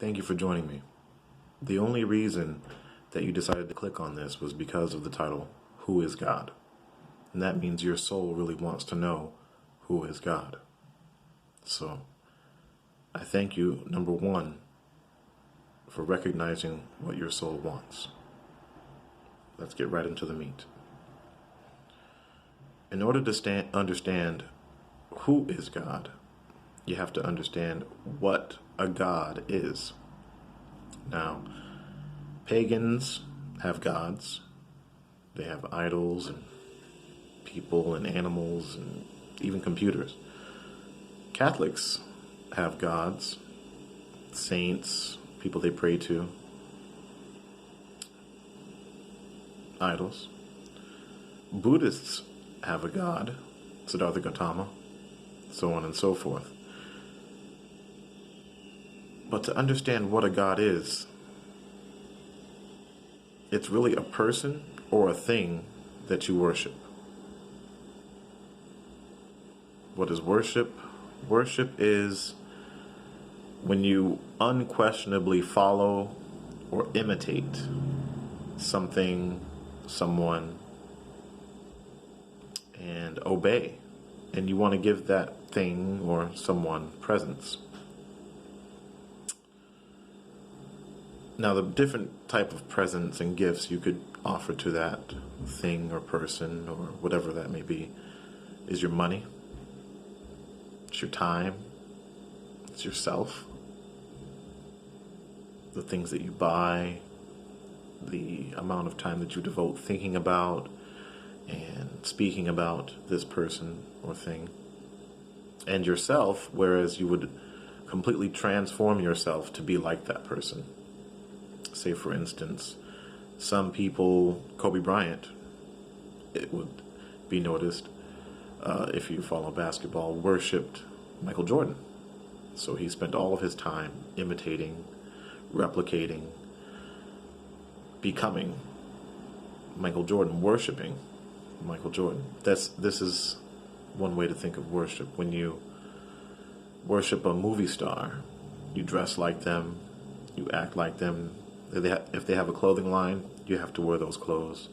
Thank you for joining me. The only reason that you decided to click on this was because of the title, Who is God? And that means your soul really wants to know who is God. So I thank you, number one, for recognizing what your soul wants. Let's get right into the meat. In order to understand who is God, you have to understand what a god is. Now, pagans have gods. They have idols and people and animals and even computers. Catholics have gods, saints, people they pray to, idols. Buddhists have a god, Siddhartha Gautama, so on and so forth. But to understand what a god is, it's really a person or a thing that you worship. What is worship? Worship is when you unquestionably follow or imitate something, someone, and obey. And you want to give that thing or someone presents. Now, the different type of presents and gifts you could offer to that thing or person or whatever that may be is your money, it's your time, it's yourself, the things that you buy, the amount of time that you devote thinking about and speaking about this person or thing, and yourself, whereas you would completely transform yourself to be like that person. Say, for instance, some people, Kobe Bryant, it would be noticed, if you follow basketball, worshipped Michael Jordan. So he spent all of his time imitating, replicating, becoming Michael Jordan, worshiping Michael Jordan. This is one way to think of worship. When you worship a movie star, you dress like them, you act like them. If they have a clothing line, you have to wear those clothes.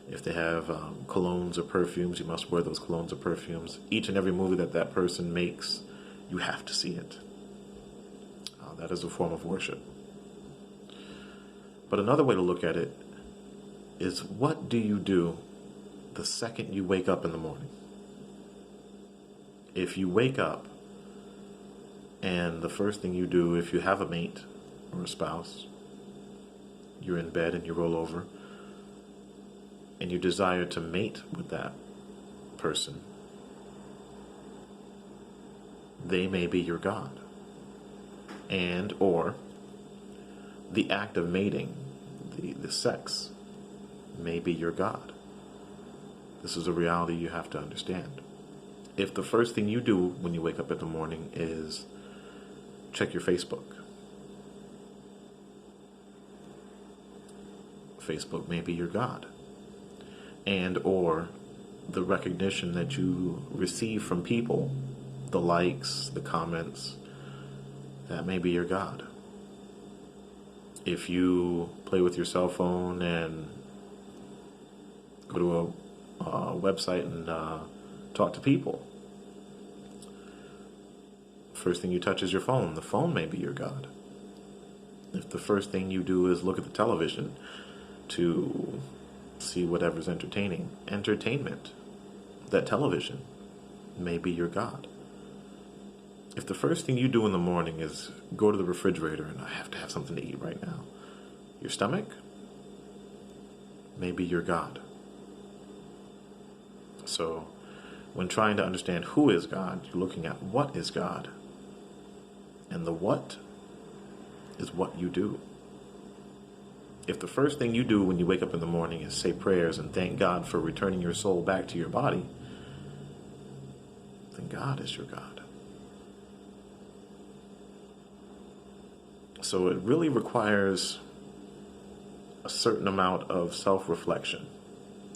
If they have colognes or perfumes, you must wear those colognes or perfumes. Each and every movie that person makes, you have to see it. That is a form of worship. But another way to look at it is, what do you do the second you wake up in the morning? If you wake up and the first thing you do, if you have a mate or a spouse, you're in bed and you roll over and you desire to mate with that person, they may be your god. And or the act of mating, the sex, may be your god. This is a reality you have to understand. If the first thing you do when you wake up in the morning is check your Facebook, Facebook may be your god. And or the recognition that you receive from people, the likes, the comments, that may be your god. If you play with your cell phone and go to a website and talk to people, first thing you touch is your phone. The phone may be your god. If the first thing you do is look at the television to see whatever's entertainment, that television may be your god. If the first thing you do in the morning is go to the refrigerator and I have to have something to eat right now, your stomach may be your god. So when trying to understand who is God, you're looking at what is God. And the what is what you do. If the first thing you do when you wake up in the morning is say prayers and thank God for returning your soul back to your body, then God is your God. So it really requires a certain amount of self-reflection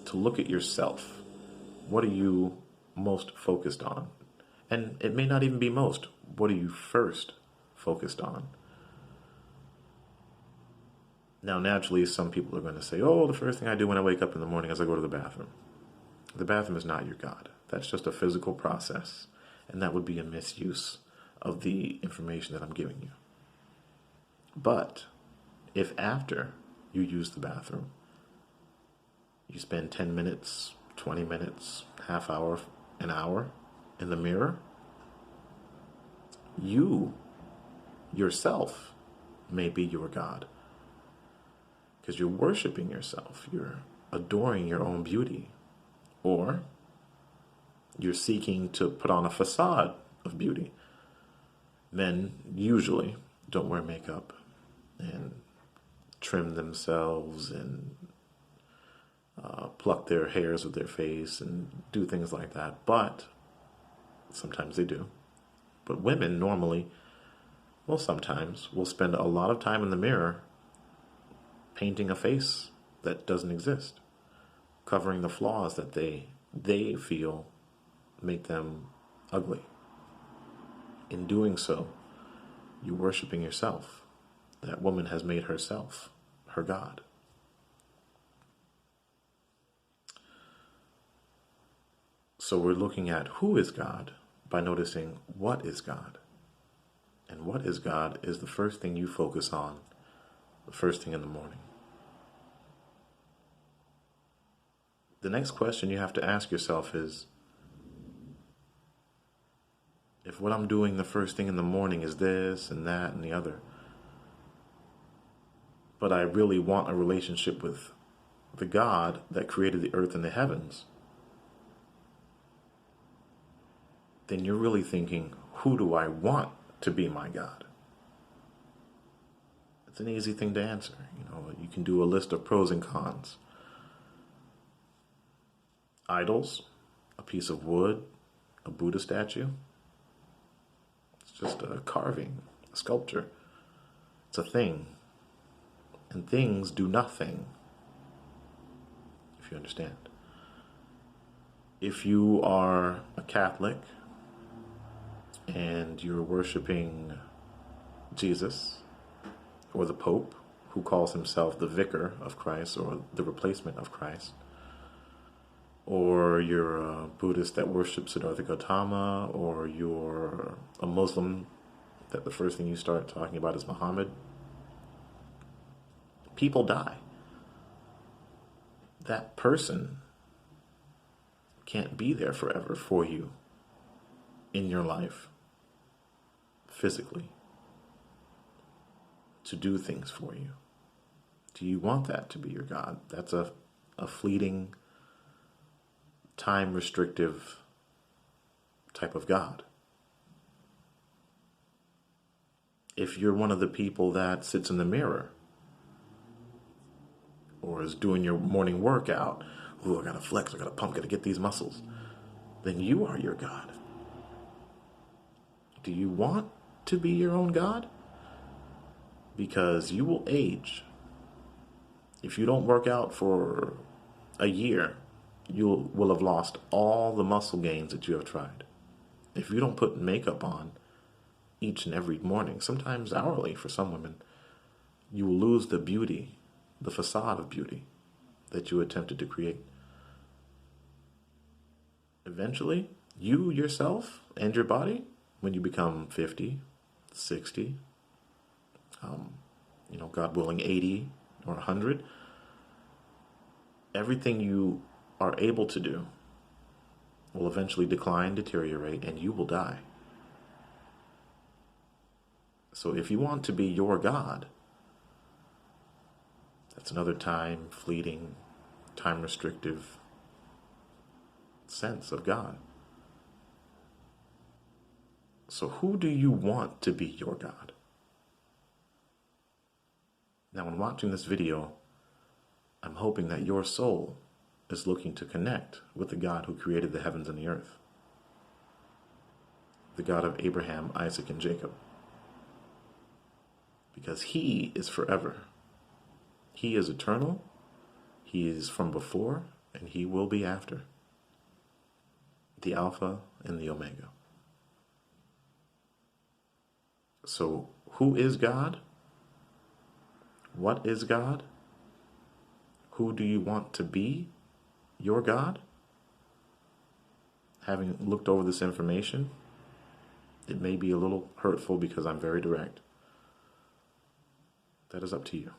to look at yourself. What are you most focused on? And it may not even be most. What are you first focused on? Now, naturally, some people are going to say, oh, the first thing I do when I wake up in the morning is I go to the bathroom. The bathroom is not your God. That's just a physical process, and that would be a misuse of the information that I'm giving you. But if after you use the bathroom, you spend 10 minutes, 20 minutes, half hour, an hour in the mirror, you yourself may be your God. Because you're worshiping yourself. You're adoring your own beauty. Or you're seeking to put on a facade of beauty. Men usually don't wear makeup and trim themselves and pluck their hairs with their face and do things like that. But sometimes they do. But women normally, well, sometimes will spend a lot of time in the mirror painting a face that doesn't exist, covering the flaws that they feel make them ugly. In doing so, you're worshiping yourself. That woman has made herself her God. So we're looking at who is God by noticing what is God. And what is God is the first thing you focus on, the first thing in the morning. The next question you have to ask yourself is, if what I'm doing the first thing in the morning is this and that and the other, but I really want a relationship with the God that created the earth and the heavens, then you're really thinking, who do I want to be my God? It's an easy thing to answer. You can do a list of pros and cons. Idols, a piece of wood, a Buddha statue. It's just a carving, a sculpture. It's a thing. And things do nothing, if you understand. If you are a Catholic and you're worshiping Jesus or the Pope, who calls himself the vicar of Christ or the replacement of Christ, or you're a Buddhist that worships Siddhartha Gautama, or you're a Muslim that the first thing you start talking about is Muhammad, people die. That person can't be there forever for you in your life, physically, to do things for you. Do you want that to be your God? That's a fleeting, time-restrictive type of God. If you're one of the people that sits in the mirror or is doing your morning workout, I gotta flex, I gotta pump, gotta get these muscles, then you are your God. Do you want to be your own God? Because you will age. If you don't work out for a year, you will have lost all the muscle gains that you have tried. If you don't put makeup on each and every morning, sometimes hourly for some women, you will lose the beauty, the facade of beauty that you attempted to create. Eventually, you yourself and your body, when you become 50, 60, God willing, 80 or 100, everything you are able to do will eventually decline, deteriorate, and you will die. So if you want to be your God, that's another fleeting, time-restrictive sense of God. So who do you want to be your God? Now, when watching this video, I'm hoping that your soul is looking to connect with the God who created the heavens and the earth. The God of Abraham, Isaac, and Jacob. Because he is forever. He is eternal. He is from before, and he will be after. The Alpha and the Omega. So, who is God? What is God? Who do you want to be your God? Having looked over this information, it may be a little hurtful because I'm very direct. That is up to you.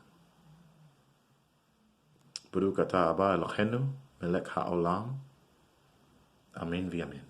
Baruch atah Abba Eloheinu melech haolam. Amen v'amen.